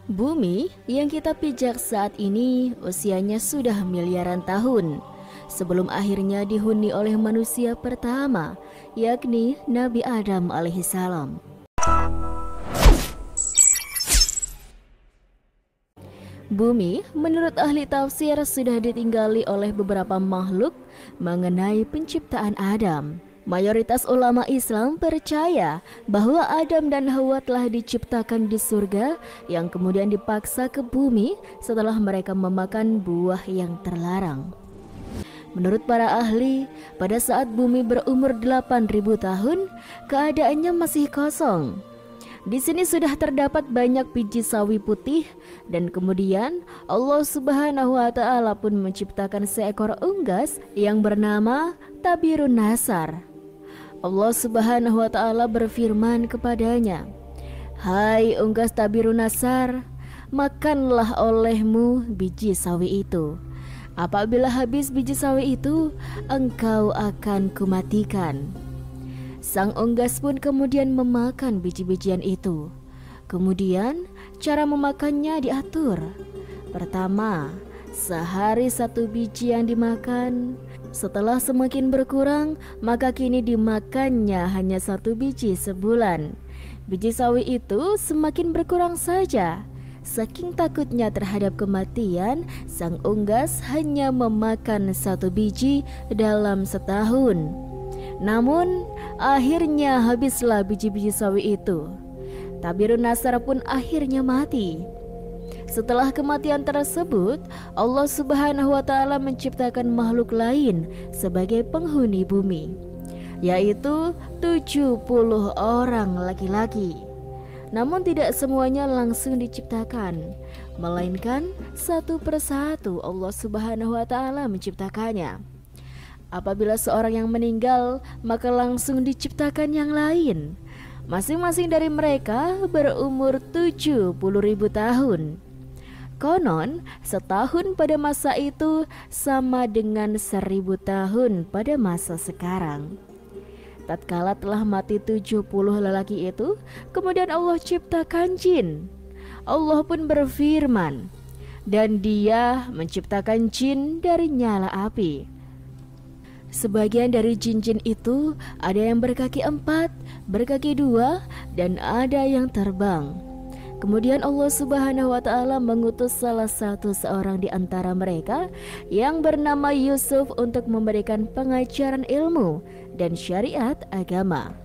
Bumi yang kita pijak saat ini usianya sudah miliaran tahun sebelum akhirnya dihuni oleh manusia pertama, yakni Nabi Adam alaihissalam. Bumi menurut ahli tafsir sudah ditinggali oleh beberapa makhluk mengenai penciptaan Adam. Mayoritas ulama Islam percaya bahwa Adam dan Hawa telah diciptakan di surga yang kemudian dipaksa ke bumi setelah mereka memakan buah yang terlarang. Menurut para ahli, pada saat bumi berumur 8.000 tahun, keadaannya masih kosong. Di sini sudah terdapat banyak biji sawi putih dan kemudian Allah Subhanahu wa taala pun menciptakan seekor unggas yang bernama Tabirun Nasar. Allah Subhanahu wa taala berfirman kepadanya, "Hai unggas Tabirun Nasar, makanlah olehmu biji sawi itu. Apabila habis biji sawi itu, engkau akan kumatikan." Sang unggas pun kemudian memakan biji-bijian itu. Kemudian cara memakannya diatur. Pertama, sehari 1 biji yang dimakan. Setelah semakin berkurang, maka kini dimakannya hanya 1 biji sebulan. Biji sawi itu semakin berkurang saja. Saking takutnya terhadap kematian, sang unggas hanya memakan 1 biji dalam setahun. Namun, akhirnya habislah biji-biji sawi itu. Tabirun Nasar pun akhirnya mati. Setelah kematian tersebut, Allah Subhanahu wa taala menciptakan makhluk lain sebagai penghuni bumi, yaitu 70 orang laki-laki. Namun tidak semuanya langsung diciptakan, melainkan satu persatu Allah Subhanahu wa taala menciptakannya. Apabila seorang yang meninggal, maka langsung diciptakan yang lain. Masing-masing dari mereka berumur 70.000 tahun. Konon, setahun pada masa itu sama dengan 1.000 tahun pada masa sekarang. Tatkala telah mati 70 lelaki itu, kemudian Allah ciptakan jin. Allah pun berfirman, dan Dia menciptakan jin dari nyala api. Sebagian dari jin-jin itu ada yang berkaki 4, berkaki 2, dan ada yang terbang. Kemudian Allah Subhanahu wa taala mengutus salah satu seorang di antara mereka yang bernama Yusuf untuk memberikan pengajaran ilmu dan syariat agama.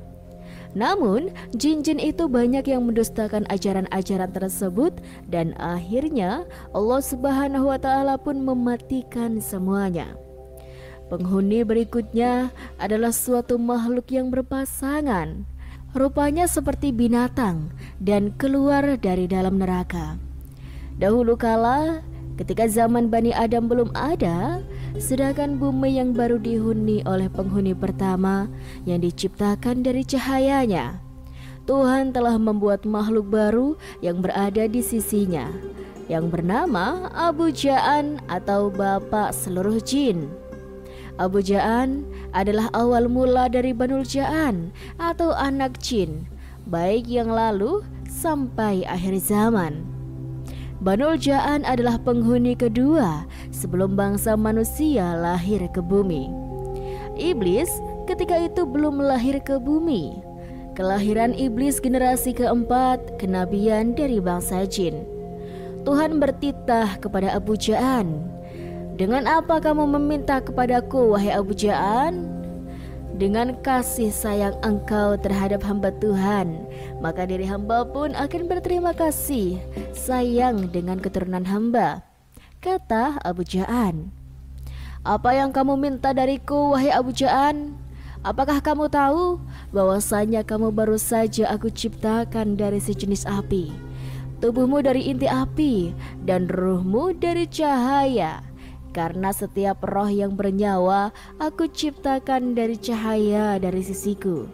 Namun, jin-jin itu banyak yang mendustakan ajaran-ajaran tersebut dan akhirnya Allah Subhanahu wa taala pun mematikan semuanya. Penghuni berikutnya adalah suatu makhluk yang berpasangan. Rupanya seperti binatang dan keluar dari dalam neraka. Dahulu kala, ketika zaman Bani Adam belum ada, sedangkan bumi yang baru dihuni oleh penghuni pertama yang diciptakan dari cahayanya, Tuhan telah membuat makhluk baru yang berada di sisinya, yang bernama Abu Ja'an atau Bapak Seluruh Jin. Abu Ja'an adalah awal mula dari Banul Ja'an atau anak jin, baik yang lalu sampai akhir zaman. Banul Ja'an adalah penghuni kedua sebelum bangsa manusia lahir ke bumi. Iblis ketika itu belum lahir ke bumi. Kelahiran iblis generasi keempat kenabian dari bangsa jin. Tuhan bertitah kepada Abu Ja'an, "Dengan apa kamu meminta kepadaku, wahai Abu Ja'an?" "Dengan kasih sayang engkau terhadap hamba Tuhan, maka diri hamba pun akan berterima kasih sayang dengan keturunan hamba," kata Abu Ja'an. "Apa yang kamu minta dariku, wahai Abu Ja'an? Apakah kamu tahu bahwasanya kamu baru saja aku ciptakan dari sejenis api, tubuhmu dari inti api, dan ruhmu dari cahaya. Karena setiap roh yang bernyawa aku ciptakan dari cahaya dari sisiku.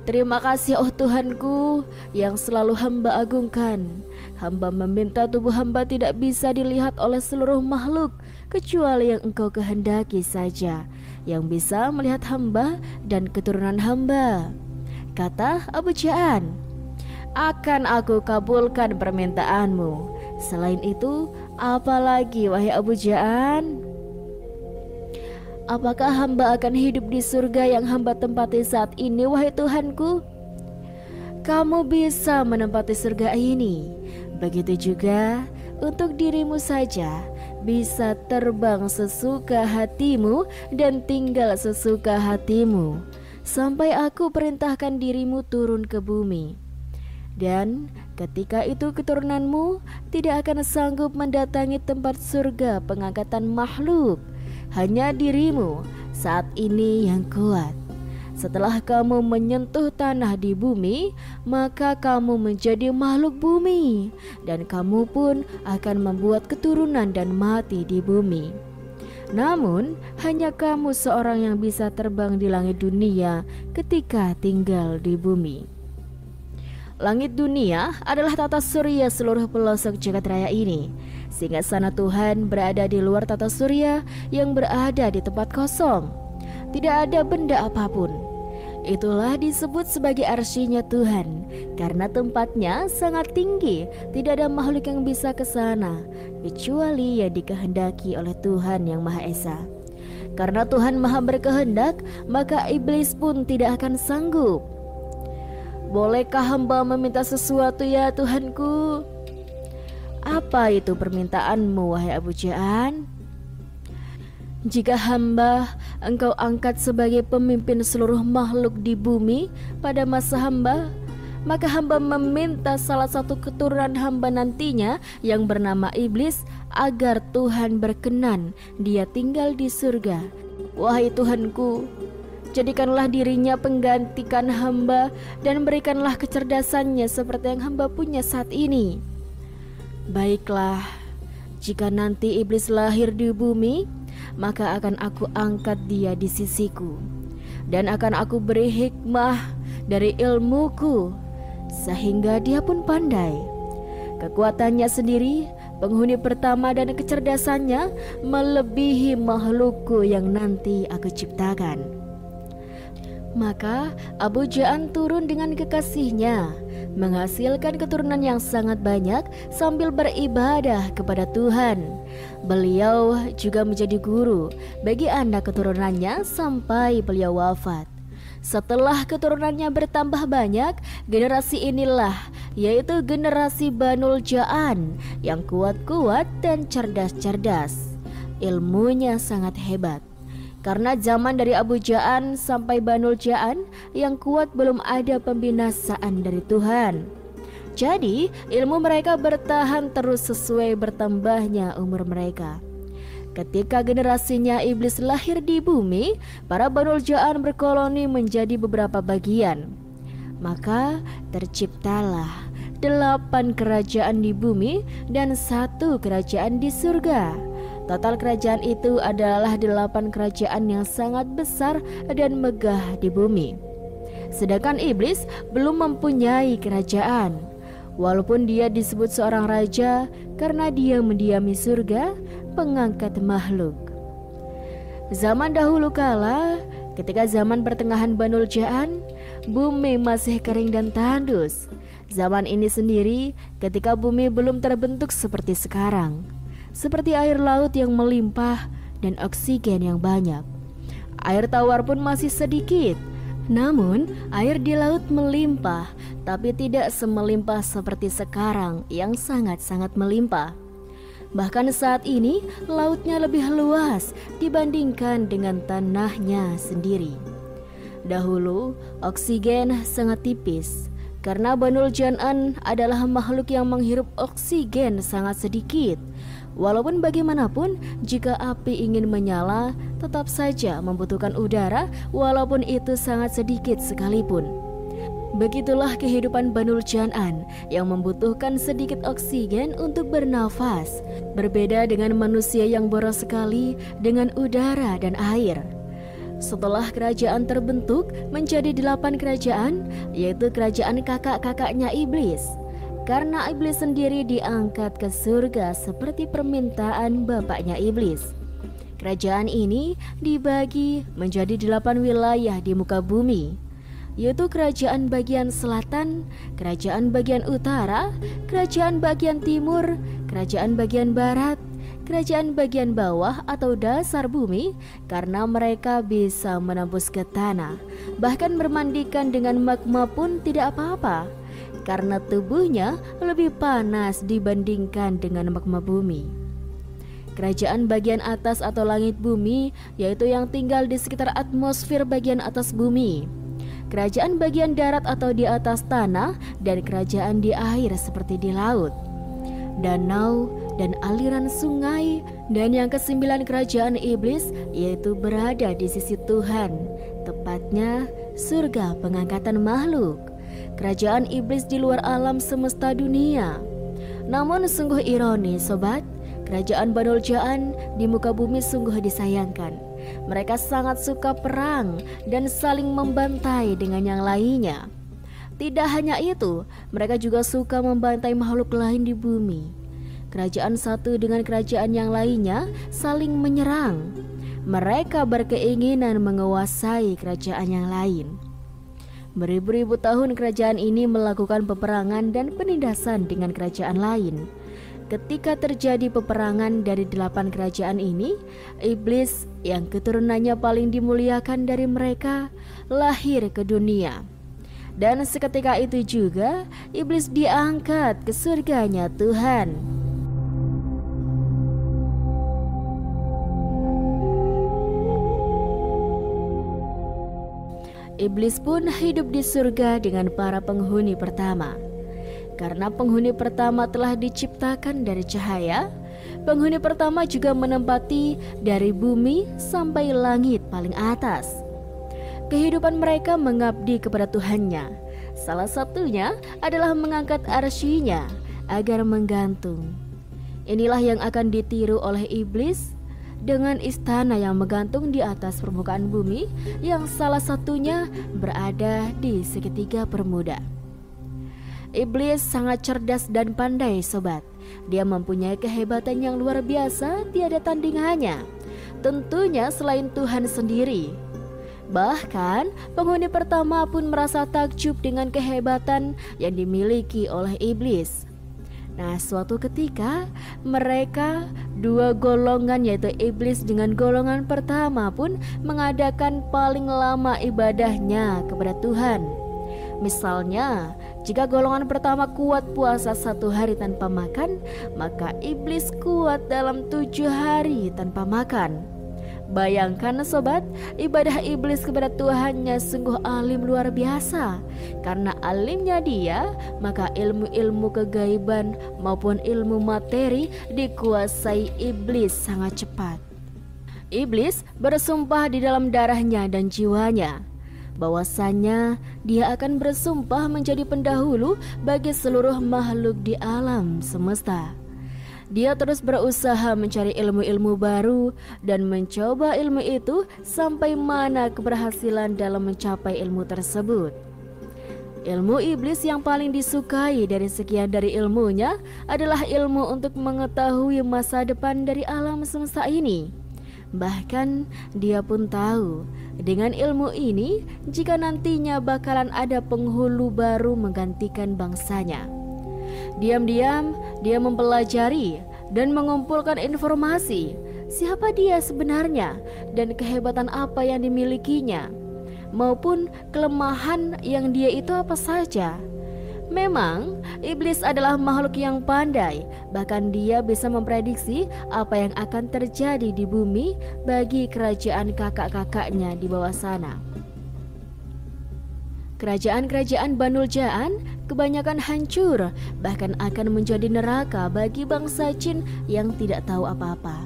Terima kasih oh Tuhanku yang selalu hamba agungkan. Hamba meminta tubuh hamba tidak bisa dilihat oleh seluruh makhluk kecuali yang engkau kehendaki saja, yang bisa melihat hamba dan keturunan hamba," kata Abu Ja'an. akan aku kabulkan permintaanmu. Selain itu, apalagi wahai Abu Ja'an? Apakah hamba akan hidup di surga yang hamba tempati saat ini, wahai Tuhanku? Kamu bisa menempati surga ini. Begitu juga untuk dirimu saja, bisa terbang sesuka hatimu dan tinggal sesuka hatimu, sampai aku perintahkan dirimu turun ke bumi. Dan ketika itu keturunanmu tidak akan sanggup mendatangi tempat surga pengangkatan makhluk. Hanya dirimu saat ini yang kuat. Setelah kamu menyentuh tanah di bumi, maka kamu menjadi makhluk bumi, dan kamu pun akan membuat keturunan dan mati di bumi. Namun, hanya kamu seorang yang bisa terbang di langit dunia ketika tinggal di bumi. Langit dunia adalah tata surya seluruh pelosok jagat raya ini. Singgasana Tuhan berada di luar tata surya yang berada di tempat kosong. Tidak ada benda apapun. Itulah disebut sebagai arsy-Nya Tuhan, karena tempatnya sangat tinggi. Tidak ada makhluk yang bisa ke sana kecuali yang dikehendaki oleh Tuhan yang Maha Esa. Karena Tuhan Maha berkehendak, maka iblis pun tidak akan sanggup. Bolehkah hamba meminta sesuatu ya Tuhanku? Apa itu permintaanmu, wahai Abu Ja'an? Jika hamba engkau angkat sebagai pemimpin seluruh makhluk di bumi pada masa hamba, maka hamba meminta salah satu keturunan hamba nantinya yang bernama iblis agar Tuhan berkenan dia tinggal di surga. Wahai Tuhanku, jadikanlah dirinya penggantikan hamba dan berikanlah kecerdasannya seperti yang hamba punya saat ini. Baiklah, jika nanti iblis lahir di bumi, maka akan aku angkat dia di sisiku, dan akan aku beri hikmah dari ilmuku, sehingga dia pun pandai. Kekuatannya sendiri, penghuni pertama dan kecerdasannya melebihi makhlukku yang nanti aku ciptakan. Maka Abu Ja'an turun dengan kekasihnya, menghasilkan keturunan yang sangat banyak sambil beribadah kepada Tuhan. Beliau juga menjadi guru bagi anak keturunannya sampai beliau wafat. Setelah keturunannya bertambah banyak, generasi inilah yaitu generasi Banul Ja'an yang kuat-kuat dan cerdas-cerdas. Ilmunya sangat hebat. Karena zaman dari Abu Ja'an sampai Banul Ja'an yang kuat belum ada pembinasaan dari Tuhan. Jadi ilmu mereka bertahan terus sesuai bertambahnya umur mereka. Ketika generasinya iblis lahir di bumi, para Banul Ja'an berkoloni menjadi beberapa bagian. Maka terciptalah 8 kerajaan di bumi dan 1 kerajaan di surga. Total kerajaan itu adalah 8 kerajaan yang sangat besar dan megah di bumi. Sedangkan iblis belum mempunyai kerajaan. Walaupun dia disebut seorang raja karena dia mendiami surga, pengangkat makhluk. Zaman dahulu kala, ketika zaman pertengahan Banul Ja'an, bumi masih kering dan tandus. Zaman ini sendiri ketika bumi belum terbentuk seperti sekarang. Seperti air laut yang melimpah dan oksigen yang banyak. Air tawar pun masih sedikit. Namun air di laut melimpah, tapi tidak semelimpah seperti sekarang yang sangat-sangat melimpah. Bahkan saat ini lautnya lebih luas dibandingkan dengan tanahnya sendiri. Dahulu oksigen sangat tipis, karena Banul Ja'an adalah makhluk yang menghirup oksigen sangat sedikit. Walaupun bagaimanapun, jika api ingin menyala, tetap saja membutuhkan udara walaupun itu sangat sedikit sekalipun. Begitulah kehidupan Banul Ja'an yang membutuhkan sedikit oksigen untuk bernafas. Berbeda dengan manusia yang boros sekali dengan udara dan air. Setelah kerajaan terbentuk menjadi 8 kerajaan, yaitu kerajaan kakak-kakaknya iblis. Karena iblis sendiri diangkat ke surga seperti permintaan bapaknya iblis. Kerajaan ini dibagi menjadi 8 wilayah di muka bumi. yaitu kerajaan bagian selatan, kerajaan bagian utara, kerajaan bagian timur, kerajaan bagian barat, kerajaan bagian bawah atau dasar bumi, karena mereka bisa menembus ke tanah. Bahkan bermandikan dengan magma pun tidak apa-apa, karena tubuhnya lebih panas dibandingkan dengan magma bumi. Kerajaan bagian atas atau langit bumi, yaitu yang tinggal di sekitar atmosfer bagian atas bumi. Kerajaan bagian darat atau di atas tanah, dan kerajaan di air seperti di laut, danau, dan aliran sungai. Dan yang kesembilan kerajaan iblis, yaitu berada di sisi Tuhan, tepatnya surga pengangkatan makhluk. Kerajaan iblis di luar alam semesta dunia. Namun sungguh ironis sobat, kerajaan Banul Jaan di muka bumi sungguh disayangkan. Mereka sangat suka perang dan saling membantai dengan yang lainnya. Tidak hanya itu, mereka juga suka membantai makhluk lain di bumi. Kerajaan satu dengan kerajaan yang lainnya saling menyerang. Mereka berkeinginan menguasai kerajaan yang lain. Beribu-ribu tahun kerajaan ini melakukan peperangan dan penindasan dengan kerajaan lain. Ketika terjadi peperangan dari 8 kerajaan ini, iblis yang keturunannya paling dimuliakan dari mereka lahir ke dunia. Dan seketika itu juga iblis diangkat ke surganya Tuhan. Iblis pun hidup di surga dengan para penghuni pertama. Karena penghuni pertama telah diciptakan dari cahaya, penghuni pertama juga menempati dari bumi sampai langit paling atas. Kehidupan mereka mengabdi kepada Tuhannya. Salah satunya adalah mengangkat arsy-Nya agar menggantung. Inilah yang akan ditiru oleh iblis dengan istana yang menggantung di atas permukaan bumi, yang salah satunya berada di segitiga bermuda. Iblis sangat cerdas dan pandai sobat. Dia mempunyai kehebatan yang luar biasa, tiada tandingannya. Tentunya selain Tuhan sendiri. Bahkan penghuni pertama pun merasa takjub dengan kehebatan yang dimiliki oleh iblis. Nah, suatu ketika mereka dua golongan, yaitu iblis dengan golongan pertama, pun mengadakan paling lama ibadahnya kepada Tuhan. Misalnya, jika golongan pertama kuat puasa 1 hari tanpa makan, maka iblis kuat dalam 7 hari tanpa makan. Bayangkan sobat, ibadah iblis kepada Tuhannya sungguh alim luar biasa. Karena alimnya dia, maka ilmu-ilmu kegaiban maupun ilmu materi dikuasai iblis sangat cepat. Iblis bersumpah di dalam darahnya dan jiwanya bahwasanya dia akan bersumpah menjadi pendahulu bagi seluruh makhluk di alam semesta. Dia terus berusaha mencari ilmu-ilmu baru dan mencoba ilmu itu sampai mana keberhasilan dalam mencapai ilmu tersebut. Ilmu iblis yang paling disukai dari sekian dari ilmunya adalah ilmu untuk mengetahui masa depan dari alam semesta ini. Bahkan dia pun tahu dengan ilmu ini jika nantinya bakalan ada penghulu baru menggantikan bangsanya. Diam-diam dia mempelajari dan mengumpulkan informasi siapa dia sebenarnya dan kehebatan apa yang dimilikinya, maupun kelemahan yang dia itu apa saja. Memang iblis adalah makhluk yang pandai, bahkan dia bisa memprediksi apa yang akan terjadi di bumi bagi kerajaan kakak-kakaknya di bawah sana. Kerajaan-kerajaan Banul Jaan kebanyakan hancur, bahkan akan menjadi neraka bagi bangsa jin yang tidak tahu apa-apa.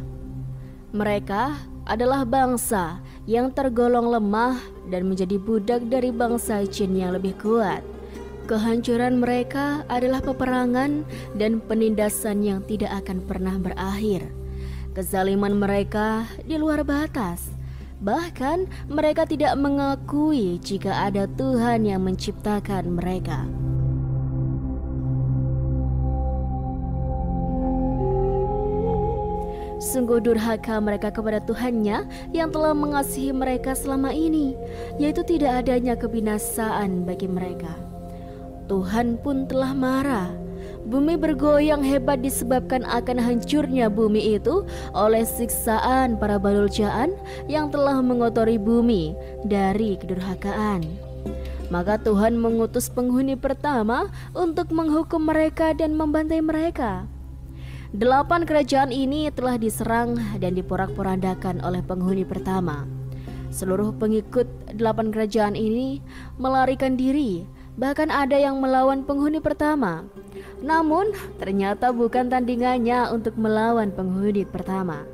Mereka adalah bangsa yang tergolong lemah dan menjadi budak dari bangsa jin yang lebih kuat. Kehancuran mereka adalah peperangan dan penindasan yang tidak akan pernah berakhir. Kezaliman mereka di luar batas. Bahkan mereka tidak mengakui jika ada Tuhan yang menciptakan mereka. Sungguh durhaka mereka kepada Tuhannya yang telah mengasihi mereka selama ini, yaitu tidak adanya kebinasaan bagi mereka. Tuhan pun telah marah. Bumi bergoyang hebat disebabkan akan hancurnya bumi itu oleh siksaan para Banul Ja'an yang telah mengotori bumi dari kedurhakaan. Maka Tuhan mengutus penghuni pertama untuk menghukum mereka dan membantai mereka. 8 kerajaan ini telah diserang dan diporak-porandakan oleh penghuni pertama. Seluruh pengikut 8 kerajaan ini melarikan diri, bahkan ada yang melawan penghuni pertama. Namun ternyata bukan tandingannya untuk melawan penghuni pertama.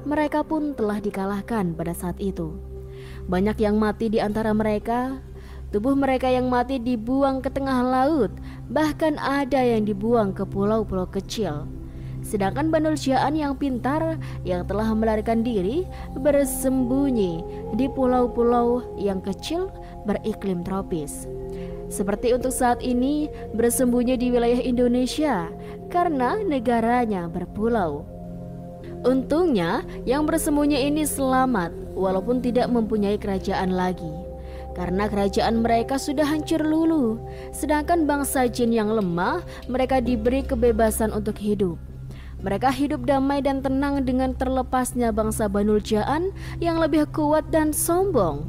Mereka pun telah dikalahkan pada saat itu. Banyak yang mati di antara mereka. Tubuh mereka yang mati dibuang ke tengah laut, bahkan ada yang dibuang ke pulau-pulau kecil. Sedangkan Banul Ja'an yang pintar yang telah melarikan diri bersembunyi di pulau-pulau yang kecil beriklim tropis. Seperti untuk saat ini bersembunyi di wilayah Indonesia karena negaranya berpulau. Untungnya yang bersembunyi ini selamat walaupun tidak mempunyai kerajaan lagi. Karena kerajaan mereka sudah hancur luluh. Sedangkan bangsa jin yang lemah mereka diberi kebebasan untuk hidup. Mereka hidup damai dan tenang dengan terlepasnya bangsa Banul Ja'an yang lebih kuat dan sombong.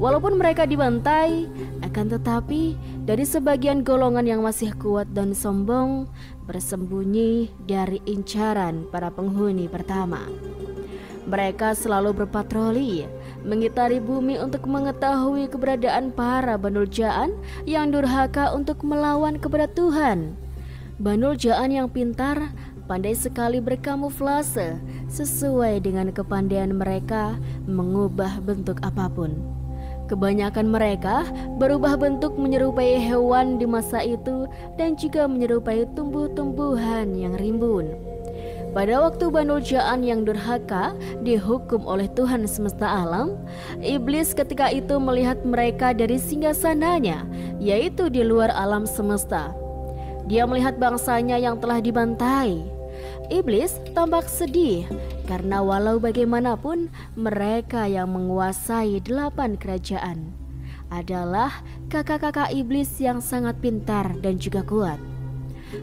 Walaupun mereka dibantai, akan tetapi dari sebagian golongan yang masih kuat dan sombong bersembunyi dari incaran para penghuni pertama. Mereka selalu berpatroli, mengitari bumi untuk mengetahui keberadaan para Banul Ja'an yang durhaka untuk melawan kepada Tuhan. Banul Ja'an yang pintar pandai sekali berkamuflase sesuai dengan kepandaian mereka mengubah bentuk apapun. Kebanyakan mereka berubah bentuk menyerupai hewan di masa itu dan juga menyerupai tumbuh-tumbuhan yang rimbun. Pada waktu Banul Ja'an yang durhaka dihukum oleh Tuhan semesta alam, iblis ketika itu melihat mereka dari singgasananya, yaitu di luar alam semesta. Dia melihat bangsanya yang telah dibantai. Iblis tampak sedih karena walau bagaimanapun mereka yang menguasai 8 kerajaan adalah kakak-kakak iblis yang sangat pintar dan juga kuat.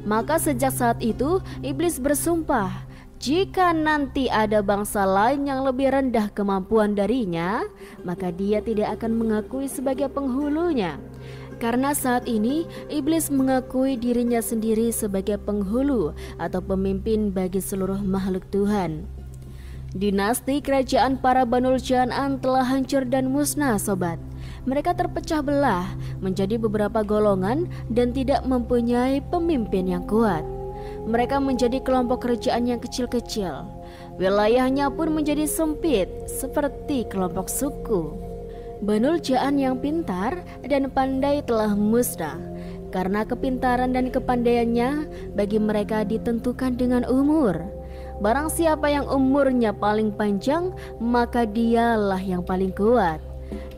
Maka sejak saat itu iblis bersumpah, jika nanti ada bangsa lain yang lebih rendah kemampuan darinya, maka dia tidak akan mengakui sebagai penghulunya. Karena saat ini iblis mengakui dirinya sendiri sebagai penghulu atau pemimpin bagi seluruh makhluk Tuhan. Dinasti kerajaan para Banul Ja'an telah hancur dan musnah, sobat. Mereka terpecah belah menjadi beberapa golongan dan tidak mempunyai pemimpin yang kuat. Mereka menjadi kelompok kerajaan yang kecil-kecil. Wilayahnya pun menjadi sempit seperti kelompok suku. Banul Ja'an yang pintar dan pandai telah musnah. Karena kepintaran dan kepandaiannya bagi mereka ditentukan dengan umur. Barang siapa yang umurnya paling panjang, maka dialah yang paling kuat.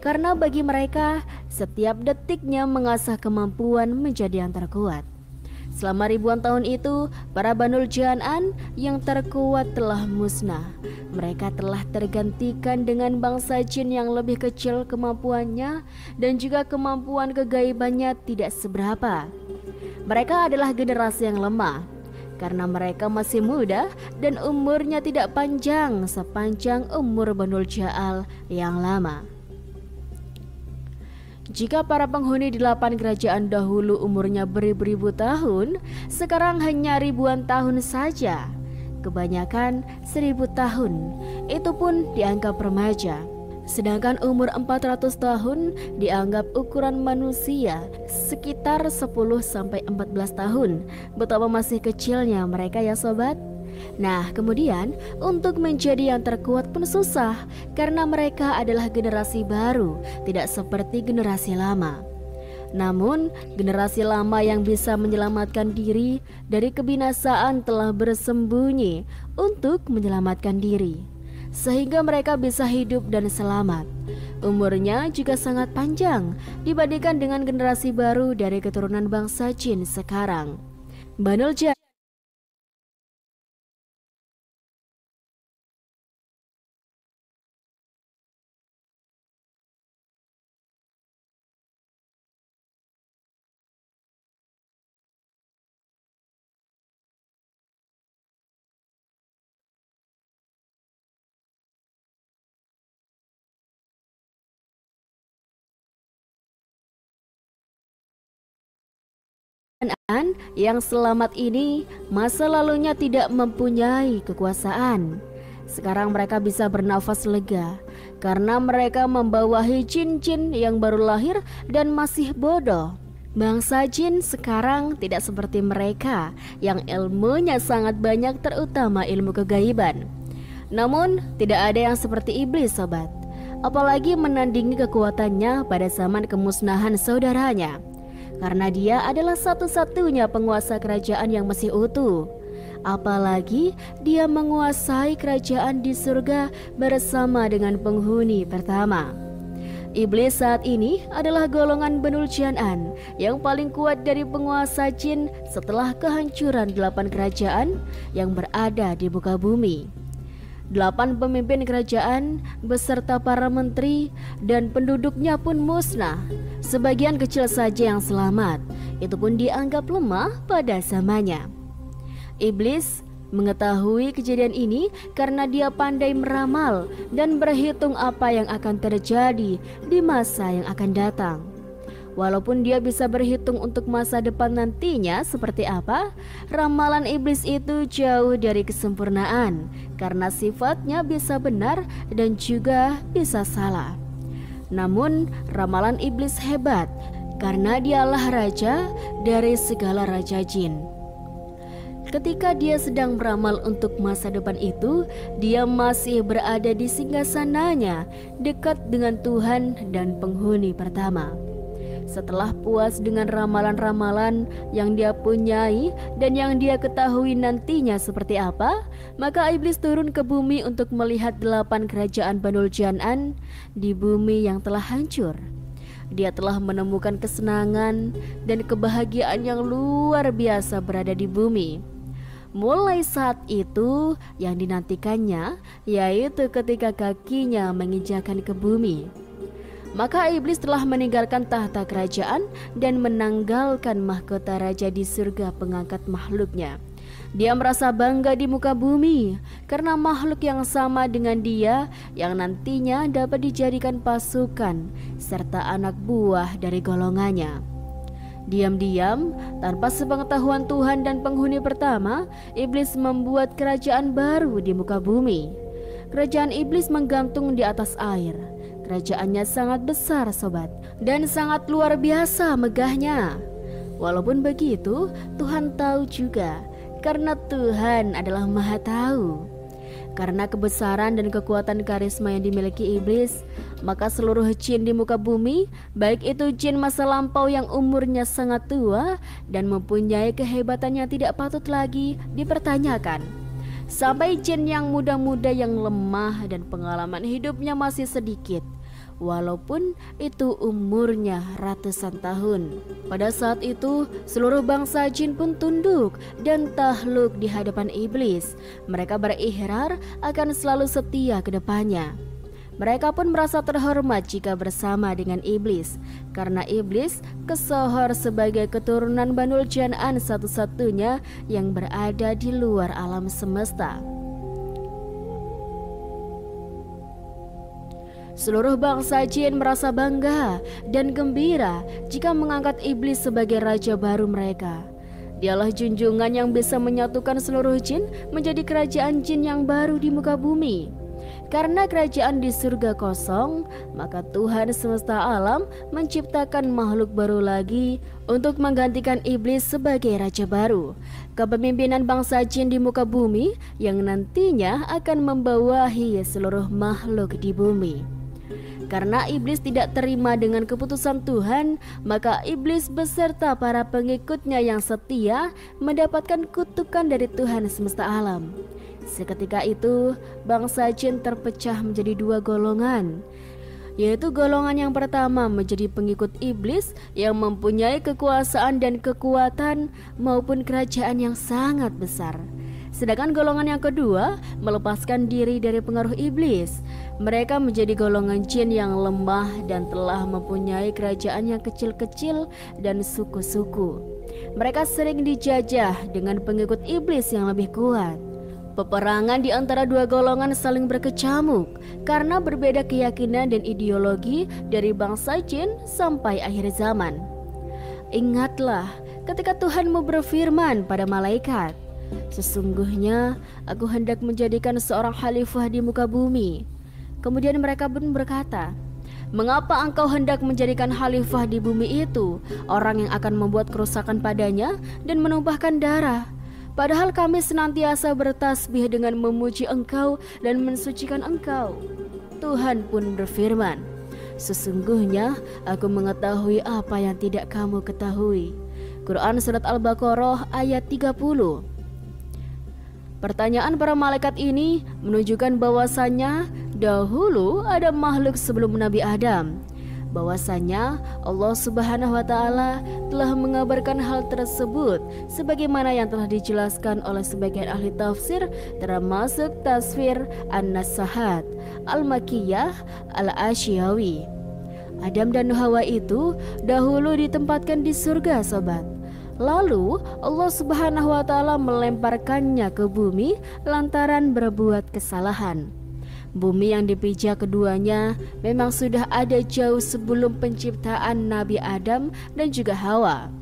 Karena bagi mereka, setiap detiknya mengasah kemampuan menjadi yang terkuat. Selama ribuan tahun itu, para Banul Ja'an yang terkuat telah musnah. Mereka telah tergantikan dengan bangsa jin yang lebih kecil kemampuannya dan juga kemampuan kegaibannya tidak seberapa. Mereka adalah generasi yang lemah karena mereka masih muda dan umurnya tidak panjang sepanjang umur Banul Ja'an yang lama. Jika para penghuni 8 kerajaan dahulu umurnya beribu-ribu tahun, sekarang hanya ribuan tahun saja. Kebanyakan 1000 tahun, itu pun dianggap remaja. Sedangkan umur 400 tahun dianggap ukuran manusia sekitar 10-14 tahun. Betapa masih kecilnya mereka ya sobat. Nah, kemudian untuk menjadi yang terkuat pun susah karena mereka adalah generasi baru, tidak seperti generasi lama. Namun, generasi lama yang bisa menyelamatkan diri dari kebinasaan telah bersembunyi untuk menyelamatkan diri, sehingga mereka bisa hidup dan selamat. Umurnya juga sangat panjang dibandingkan dengan generasi baru dari keturunan bangsa jin sekarang. Banul Ja'an yang selamat ini masa lalunya tidak mempunyai kekuasaan. Sekarang mereka bisa bernafas lega karena mereka membawahi jin-jin yang baru lahir dan masih bodoh. Bangsa jin sekarang tidak seperti mereka yang ilmunya sangat banyak, terutama ilmu kegaiban. Namun tidak ada yang seperti iblis, sobat, apalagi menandingi kekuatannya pada zaman kemusnahan saudaranya, karena dia adalah satu-satunya penguasa kerajaan yang masih utuh. Apalagi dia menguasai kerajaan di surga bersama dengan penghuni pertama. Iblis saat ini adalah golongan Banul Jan'an yang paling kuat dari penguasa jin setelah kehancuran 8 kerajaan yang berada di muka bumi. 8 pemimpin kerajaan beserta para menteri dan penduduknya pun musnah. Sebagian kecil saja yang selamat, itu pun dianggap lemah pada zamannya. Iblis mengetahui kejadian ini karena dia pandai meramal dan berhitung apa yang akan terjadi di masa yang akan datang. Walaupun dia bisa berhitung untuk masa depan nantinya seperti apa, ramalan iblis itu jauh dari kesempurnaan karena sifatnya bisa benar dan juga bisa salah. Namun ramalan iblis hebat karena dialah raja dari segala raja jin. Ketika dia sedang beramal untuk masa depan itu, dia masih berada di singgasananya dekat dengan Tuhan dan penghuni pertama. Setelah puas dengan ramalan-ramalan yang dia punyai dan yang dia ketahui nantinya seperti apa, maka iblis turun ke bumi untuk melihat 8 kerajaan Banul Jan'an di bumi yang telah hancur. Dia telah menemukan kesenangan dan kebahagiaan yang luar biasa berada di bumi. Mulai saat itu yang dinantikannya yaitu ketika kakinya menginjakan ke bumi. Maka iblis telah meninggalkan tahta kerajaan dan menanggalkan mahkota raja di surga pengangkat makhluknya. Dia merasa bangga di muka bumi karena makhluk yang sama dengan dia yang nantinya dapat dijadikan pasukan serta anak buah dari golongannya. Diam-diam, tanpa sepengetahuan Tuhan dan penghuni pertama, iblis membuat kerajaan baru di muka bumi. Kerajaan iblis menggantung di atas air. Kerajaannya sangat besar, sobat, dan sangat luar biasa megahnya. Walaupun begitu, Tuhan tahu juga, karena Tuhan adalah Maha Tahu. Karena kebesaran dan kekuatan karisma yang dimiliki iblis, maka seluruh jin di muka bumi, baik itu jin masa lampau yang umurnya sangat tua dan mempunyai kehebatan yang tidak patut lagi dipertanyakan, sampai jin yang muda-muda yang lemah dan pengalaman hidupnya masih sedikit, walaupun itu umurnya ratusan tahun. Pada saat itu, seluruh bangsa jin pun tunduk dan takluk di hadapan iblis. Mereka berikrar akan selalu setia ke depannya. Mereka pun merasa terhormat jika bersama dengan iblis, karena iblis kesohor sebagai keturunan Banul Jan'an satu-satunya yang berada di luar alam semesta. Seluruh bangsa jin merasa bangga dan gembira jika mengangkat iblis sebagai raja baru mereka. Dialah junjungan yang bisa menyatukan seluruh jin menjadi kerajaan jin yang baru di muka bumi. Karena kerajaan di surga kosong, maka Tuhan semesta alam menciptakan makhluk baru lagi untuk menggantikan iblis sebagai raja baru, kepemimpinan bangsa jin di muka bumi yang nantinya akan membawahi seluruh makhluk di bumi. Karena iblis tidak terima dengan keputusan Tuhan, maka iblis beserta para pengikutnya yang setia mendapatkan kutukan dari Tuhan semesta alam. Seketika itu, bangsa jin terpecah menjadi 2 golongan, yaitu golongan yang pertama menjadi pengikut iblis yang mempunyai kekuasaan dan kekuatan maupun kerajaan yang sangat besar. Sedangkan golongan yang kedua melepaskan diri dari pengaruh iblis. Mereka menjadi golongan jin yang lemah dan telah mempunyai kerajaan yang kecil-kecil dan suku-suku. Mereka sering dijajah dengan pengikut iblis yang lebih kuat. Peperangan di antara 2 golongan saling berkecamuk karena berbeda keyakinan dan ideologi dari bangsa jin sampai akhir zaman. Ingatlah ketika Tuhanmu berfirman pada malaikat, sesungguhnya aku hendak menjadikan seorang khalifah di muka bumi. Kemudian mereka pun berkata, mengapa engkau hendak menjadikan khalifah di bumi itu orang yang akan membuat kerusakan padanya dan menumpahkan darah? Padahal kami senantiasa bertasbih dengan memuji engkau dan mensucikan engkau. Tuhan pun berfirman, sesungguhnya aku mengetahui apa yang tidak kamu ketahui. Quran Surat Al-Baqarah ayat 30. Pertanyaan para malaikat ini menunjukkan bahwasannya dahulu ada makhluk sebelum Nabi Adam. Bahwasanya Allah Subhanahu wa Ta'ala telah mengabarkan hal tersebut sebagaimana yang telah dijelaskan oleh sebagian ahli tafsir, termasuk tafsir An-Nasahat, Al-Makiyah, Al-Asyawi. Adam dan Hawa itu dahulu ditempatkan di surga, sobat. Lalu Allah Subhanahu wa Ta'ala melemparkannya ke bumi lantaran berbuat kesalahan. Bumi yang dipijak keduanya memang sudah ada jauh sebelum penciptaan Nabi Adam dan juga Hawa.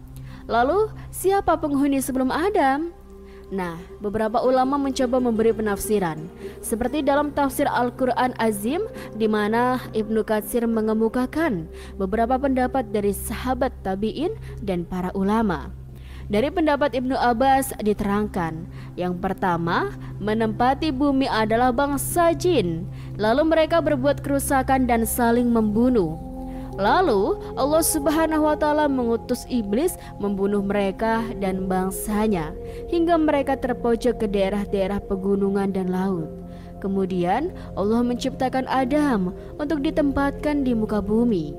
Lalu siapa penghuni sebelum Adam? Nah, beberapa ulama mencoba memberi penafsiran, seperti dalam tafsir Al-Quran Azim, di mana Ibnu Katsir mengemukakan beberapa pendapat dari sahabat tabi'in dan para ulama. Dari pendapat Ibnu Abbas diterangkan, yang pertama, menempati bumi adalah bangsa jin, lalu mereka berbuat kerusakan dan saling membunuh. Lalu Allah Subhanahu wa Ta'ala mengutus iblis membunuh mereka dan bangsanya hingga mereka terpojok ke daerah-daerah pegunungan dan laut. Kemudian Allah menciptakan Adam untuk ditempatkan di muka bumi.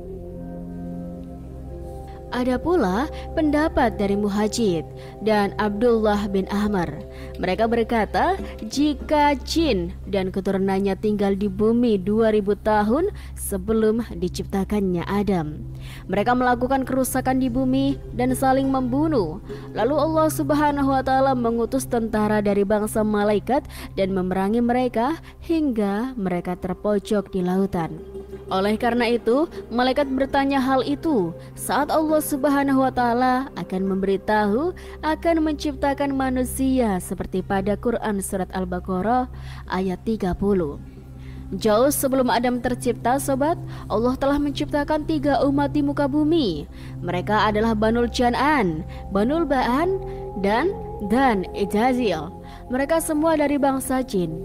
Ada pula pendapat dari Muhajid dan Abdullah bin Amr. Mereka berkata, jika jin dan keturunannya tinggal di bumi 2000 tahun sebelum diciptakannya Adam, mereka melakukan kerusakan di bumi dan saling membunuh. Lalu Allah Subhanahu wa Ta'ala mengutus tentara dari bangsa malaikat dan memerangi mereka hingga mereka terpojok di lautan. Oleh karena itu, malaikat bertanya hal itu saat Allah Subhanahu wa Ta'ala akan memberitahu akan menciptakan manusia seperti pada Quran Surat Al-Baqarah ayat 30. Jauh sebelum Adam tercipta, sobat, Allah telah menciptakan 3 umat di muka bumi. Mereka adalah Banul Jan'an, Banul Ba'an, dan Ijazil. Mereka semua dari bangsa jin.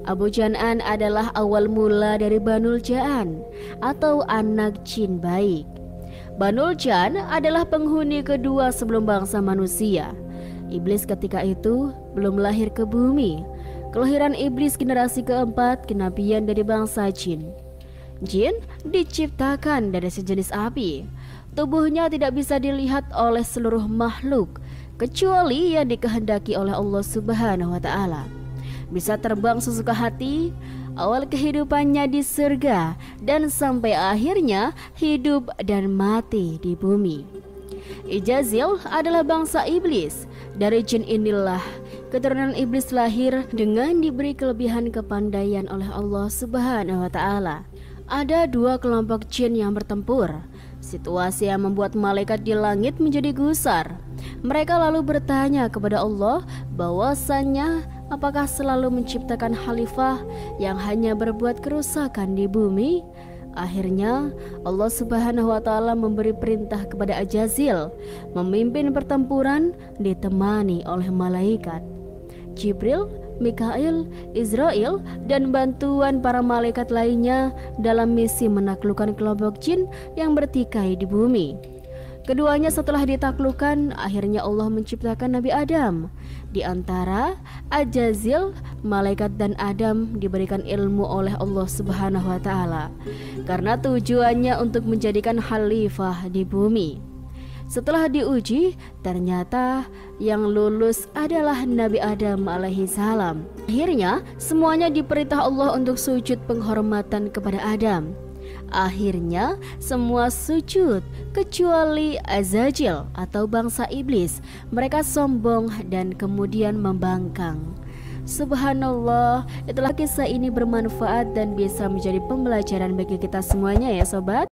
Abu Jan'an adalah awal mula dari Banul Ja'an atau anak jin baik. Banul Jan adalah penghuni kedua sebelum bangsa manusia. Iblis ketika itu belum lahir ke bumi. Kelahiran iblis generasi keempat kenabian dari bangsa jin. Jin diciptakan dari sejenis api. Tubuhnya tidak bisa dilihat oleh seluruh makhluk kecuali yang dikehendaki oleh Allah Subhanahu wa Ta'ala. Bisa terbang sesuka hati, awal kehidupannya di surga, dan sampai akhirnya hidup dan mati di bumi. Ijazil adalah bangsa iblis. Dari jin inilah keturunan iblis lahir dengan diberi kelebihan kepandaian oleh Allah Subhanahu wa Ta'ala. Ada 2 kelompok jin yang bertempur. Situasi yang membuat malaikat di langit menjadi gusar. Mereka lalu bertanya kepada Allah bahwasannya apakah selalu menciptakan khalifah yang hanya berbuat kerusakan di bumi? Akhirnya Allah Subhanahu wa Ta'ala memberi perintah kepada Ajazil memimpin pertempuran ditemani oleh malaikat Jibril, Mikail, Israel, dan bantuan para malaikat lainnya dalam misi menaklukkan kelompok jin yang bertikai di bumi. Keduanya setelah ditaklukkan, akhirnya Allah menciptakan Nabi Adam. Di antara Ajazil, malaikat dan Adam diberikan ilmu oleh Allah Subhanahu wa Ta'ala karena tujuannya untuk menjadikan khalifah di bumi. Setelah diuji, ternyata yang lulus adalah Nabi Adam alaihi salam. Akhirnya semuanya diperintah Allah untuk sujud penghormatan kepada Adam. Akhirnya semua sujud kecuali Azazil atau bangsa iblis. Mereka sombong dan kemudian membangkang. Subhanallah, itulah kisah ini bermanfaat dan bisa menjadi pembelajaran bagi kita semuanya ya sobat.